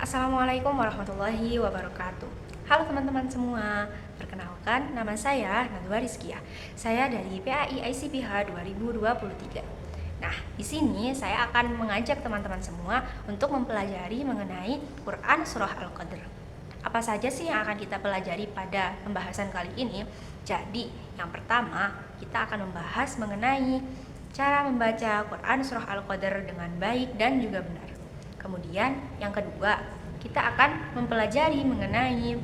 Assalamualaikum warahmatullahi wabarakatuh. Halo teman-teman semua, perkenalkan nama saya Nadwa Rizkia. Saya dari PAI ICPH 2023. Nah, di sini saya akan mengajak teman-teman semua untuk mempelajari mengenai Quran Surah Al-Qadr. Apa saja sih yang akan kita pelajari pada pembahasan kali ini? Jadi, yang pertama, kita akan membahas mengenai cara membaca Quran Surah Al-Qadr dengan baik dan juga benar. Kemudian yang kedua, kita akan mempelajari mengenai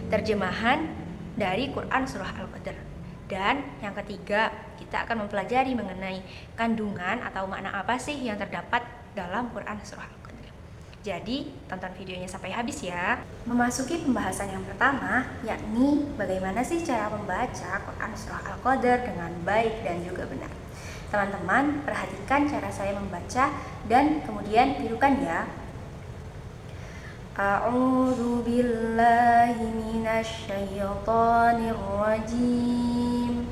terjemahan dari Quran Surah Al-Qadr. Dan yang ketiga, kita akan mempelajari mengenai kandungan atau makna apa sih yang terdapat dalam Quran Surah Al-Qadr. Jadi, tonton videonya sampai habis ya. Memasuki pembahasan yang pertama, yakni bagaimana sih cara membaca Quran Surah Al-Qadr dengan baik dan juga benar. Teman-teman, perhatikan cara saya membaca dan kemudian tirukan ya. A'udzu billahi minasy syaithanir rajim.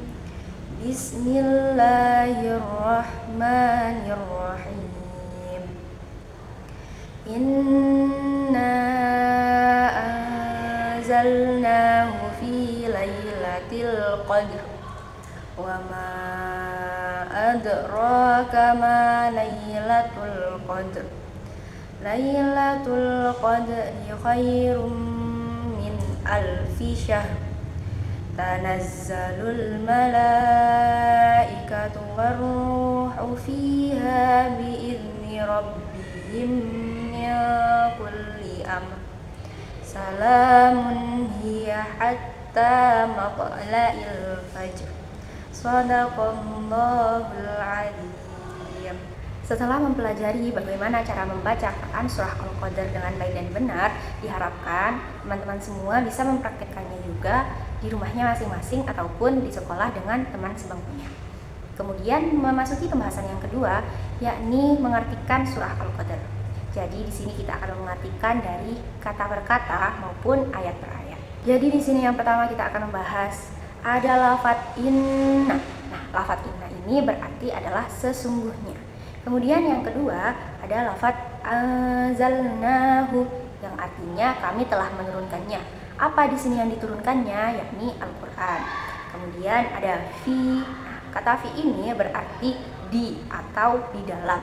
Bismillahirrahmanirrahim. Inna anzalnahu fi lailatul qadr. Wa ma adraka ma lailatul qadr. Lailatul qadri khairum min alfi syahr. Tanazzalul malaikatu warruhu fiha biizni rabbihim min kulli amr. Salamun hiya hatta matla'il fajr. Shadaqallahul adzim. Setelah mempelajari bagaimana cara membaca Quran Surah Al-Qadr dengan baik dan benar, diharapkan teman-teman semua bisa mempraktikkannya juga di rumahnya masing-masing ataupun di sekolah dengan teman sebangkunya. Kemudian memasuki pembahasan yang kedua, yakni mengartikan Surah Al-Qadr. Jadi di sini kita akan mengartikan dari kata per kata maupun ayat per ayat. Jadi di sini yang pertama kita akan membahas ada lafadz inna. Nah, lafadz inna ini berarti adalah sesungguhnya. Kemudian yang kedua ada lafadz anzalnahu yang artinya kami telah menurunkannya. Apa di sini yang diturunkannya? Yakni Al-Qur'an. Kemudian ada fi. Nah, kata fi ini berarti di atau di dalam.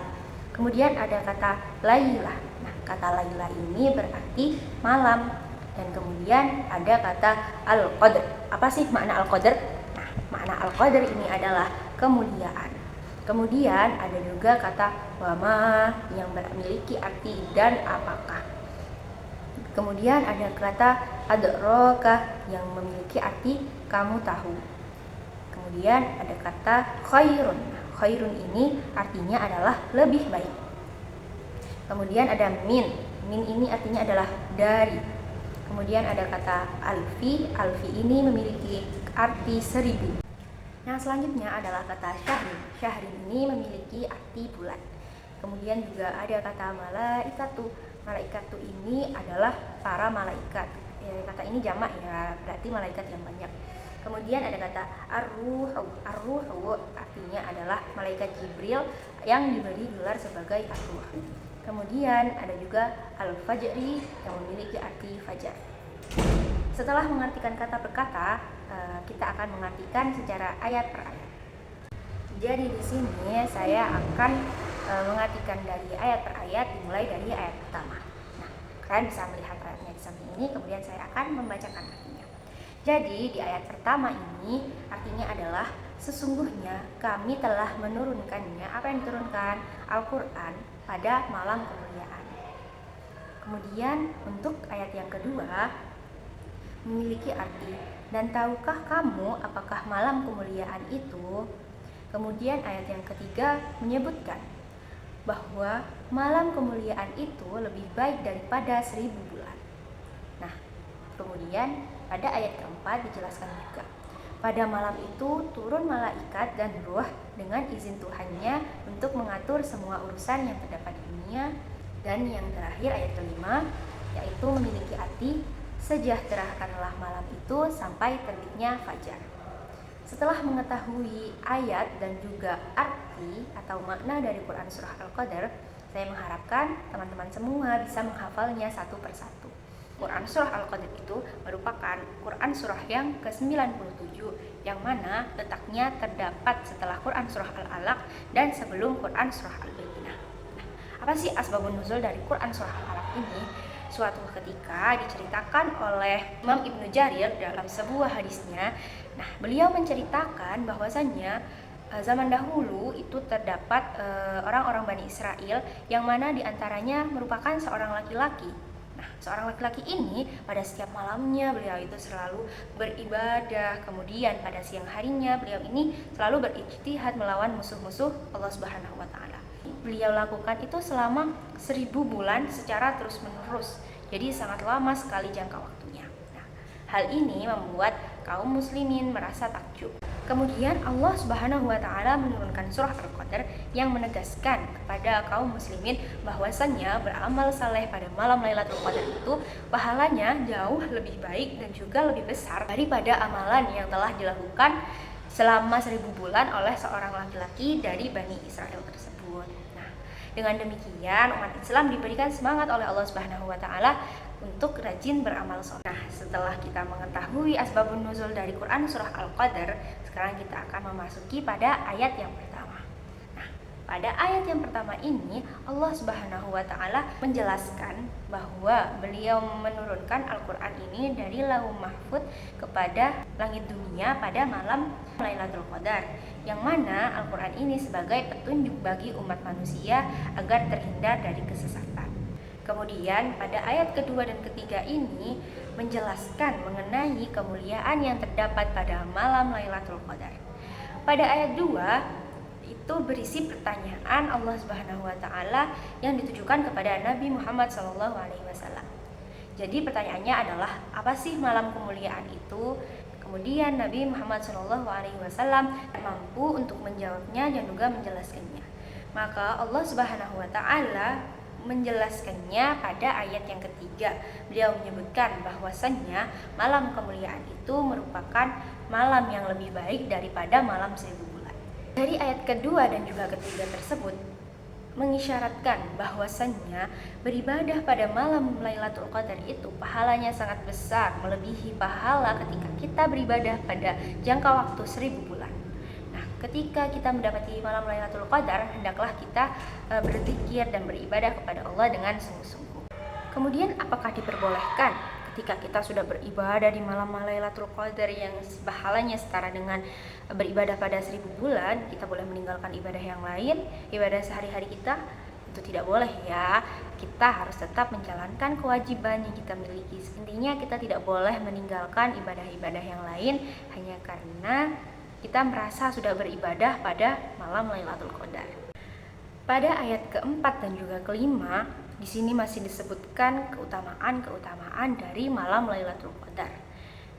Kemudian ada kata lailah. Nah, kata lailah ini berarti malam. Dan kemudian ada kata Al-Qadr. Apa sih makna Al-Qadr? Nah, makna Al-Qadr ini adalah kemuliaan. Kemudian ada juga kata wama yang memiliki arti dan apakah. Kemudian ada kata adraka yang memiliki arti kamu tahu. Kemudian ada kata khairun. Khairun ini artinya adalah lebih baik. Kemudian ada min. Min ini artinya adalah dari. Kemudian ada kata alfi. Alfi ini memiliki arti 1000. Yang selanjutnya adalah kata syahrin. Syahrin ini memiliki arti bulan. Kemudian juga ada kata malaikatu. Malaikatu ini adalah para malaikat. Kata ini jamak ya, berarti malaikat yang banyak. Kemudian ada kata ar-ruhu. Ar-ruhu artinya adalah malaikat Jibril yang diberi gelar sebagai ar-ruh. Kemudian ada juga al-fajri yang memiliki arti fajar. Setelah mengartikan kata per kata, kita akan mengartikan secara ayat per ayat. Jadi di sini saya akan mengartikan dari ayat per ayat, dimulai dari ayat pertama. Nah, kalian bisa melihat ayatnya di samping ini, kemudian saya akan membacakan artinya. Jadi di ayat pertama ini artinya adalah sesungguhnya kami telah menurunkannya. Apa yang diturunkan? Al-Quran pada malam kemuliaan. Kemudian untuk ayat yang kedua memiliki arti, dan tahukah kamu apakah malam kemuliaan itu? Kemudian ayat yang ketiga menyebutkan bahwa malam kemuliaan itu lebih baik daripada 1000 bulan. Nah, kemudian pada ayat keempat dijelaskan juga, pada malam itu turun malaikat dan ruh dengan izin Tuhannya untuk mengatur semua urusan yang terdapat di dunia. Dan yang terakhir ayat kelima, yaitu memiliki arti sejahterakanlah malam itu sampai terbitnya fajar. Setelah mengetahui ayat dan juga arti atau makna dari Quran Surah Al-Qadr, Saya mengharapkan teman-teman semua bisa menghafalnya satu persatu. Quran Surah Al-Qadr itu merupakan Quran Surah yang ke-97 yang mana letaknya terdapat setelah Quran Surah Al-Alaq dan sebelum Quran Surah Al-Bayyinah. Nah, apa sih asbabun nuzul dari Quran Surah Al-Alaq ini? Suatu ketika diceritakan oleh Imam Ibnu Jarir dalam sebuah hadisnya. Nah, beliau menceritakan bahwasannya zaman dahulu itu terdapat orang-orang Bani Israel yang mana diantaranya merupakan seorang laki-laki. Nah, seorang laki-laki ini pada setiap malamnya beliau itu selalu beribadah, kemudian pada siang harinya beliau ini selalu berijtihad melawan musuh-musuh Allah Subhanahu wa taala. Beliau lakukan itu selama 1000 bulan secara terus-menerus. Jadi sangat lama sekali jangka waktunya. Nah, hal ini membuat kaum muslimin merasa takjub. Kemudian Allah Subhanahu wa taala menurunkan surah Al-Qadr yang menegaskan kepada kaum muslimin bahwasannya beramal saleh pada malam Lailatul Qadar itu pahalanya jauh lebih baik dan juga lebih besar daripada amalan yang telah dilakukan selama 1000 bulan oleh seorang laki-laki dari Bani Israel tersebut. Nah, dengan demikian umat Islam diberikan semangat oleh Allah Subhanahu wa taala untuk rajin beramal soleh. Nah, setelah kita mengetahui asbabun nuzul dari Quran Surah Al-Qadr, sekarang kita akan memasuki pada ayat yang pertama. Nah, pada ayat yang pertama ini Allah Subhanahu wa taala menjelaskan bahwa beliau menurunkan Al-Quran ini dari Lauh Mahfuz kepada langit dunia pada malam Lailatul Qadar, yang mana Al-Quran ini sebagai petunjuk bagi umat manusia agar terhindar dari kesesatan. Kemudian pada ayat kedua dan ketiga ini menjelaskan mengenai kemuliaan yang terdapat pada malam Lailatul Qadar. Pada ayat 2 itu berisi pertanyaan Allah Subhanahu wa taala yang ditujukan kepada Nabi Muhammad SAW. Jadi pertanyaannya adalah, apa sih malam kemuliaan itu? Kemudian Nabi Muhammad SAW mampu untuk menjawabnya dan juga menjelaskannya. Maka Allah Subhanahu wa taala menjelaskannya pada ayat yang ketiga. Beliau menyebutkan bahwasannya malam kemuliaan itu merupakan malam yang lebih baik daripada malam 1000 bulan. Dari ayat kedua dan juga ketiga tersebut mengisyaratkan bahwasannya beribadah pada malam Lailatul Qadar itu pahalanya sangat besar, melebihi pahala ketika kita beribadah pada jangka waktu 1000 bulan. Ketika kita mendapati malam Lailatul Qadar, hendaklah kita berzikir dan beribadah kepada Allah dengan sungguh-sungguh. Kemudian apakah diperbolehkan ketika kita sudah beribadah di malam Lailatul Qadar yang pahalanya setara dengan beribadah pada 1000 bulan, kita boleh meninggalkan ibadah yang lain, ibadah sehari-hari kita? Itu tidak boleh ya. Kita harus tetap menjalankan kewajiban yang kita miliki. Intinya kita tidak boleh meninggalkan ibadah-ibadah yang lain hanya karena kita merasa sudah beribadah pada malam Lailatul Qadar. Pada ayat keempat dan juga kelima, di sini masih disebutkan keutamaan dari malam Lailatul Qadar.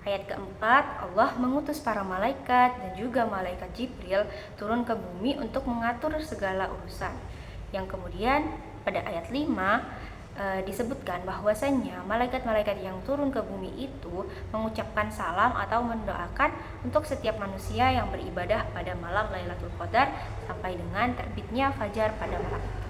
Ayat keempat, Allah mengutus para malaikat dan juga malaikat Jibril turun ke bumi untuk mengatur segala urusan. Yang kemudian pada ayat 5 disebutkan bahwasannya malaikat-malaikat yang turun ke bumi itu mengucapkan salam atau mendoakan untuk setiap manusia yang beribadah pada malam Lailatul Qadar sampai dengan terbitnya fajar pada malam itu.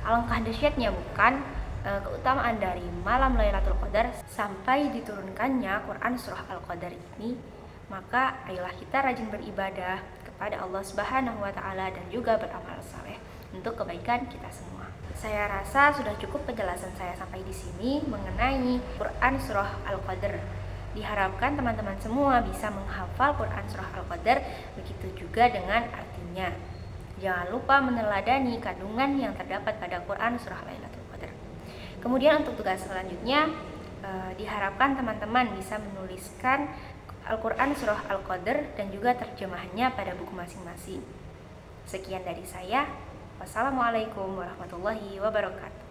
Alangkah dahsyatnya bukan keutamaan dari malam Lailatul Qadar sampai diturunkannya Quran Surah Al-Qadar ini. Maka ayolah kita rajin beribadah kepada Allah Subhanahu wa taala dan juga beramal saleh untuk kebaikan kita semua. Saya rasa sudah cukup penjelasan saya sampai di sini mengenai Quran Surah Al-Qadr. Diharapkan teman-teman semua bisa menghafal Quran Surah Al-Qadr, begitu juga dengan artinya. Jangan lupa meneladani kandungan yang terdapat pada Quran Surah Lailatul Qadar. Kemudian untuk tugas selanjutnya, diharapkan teman-teman bisa menuliskan Al-Quran Surah Al-Qadr dan juga terjemahannya pada buku masing-masing. Sekian dari saya. Wassalamualaikum warahmatullahi wabarakatuh.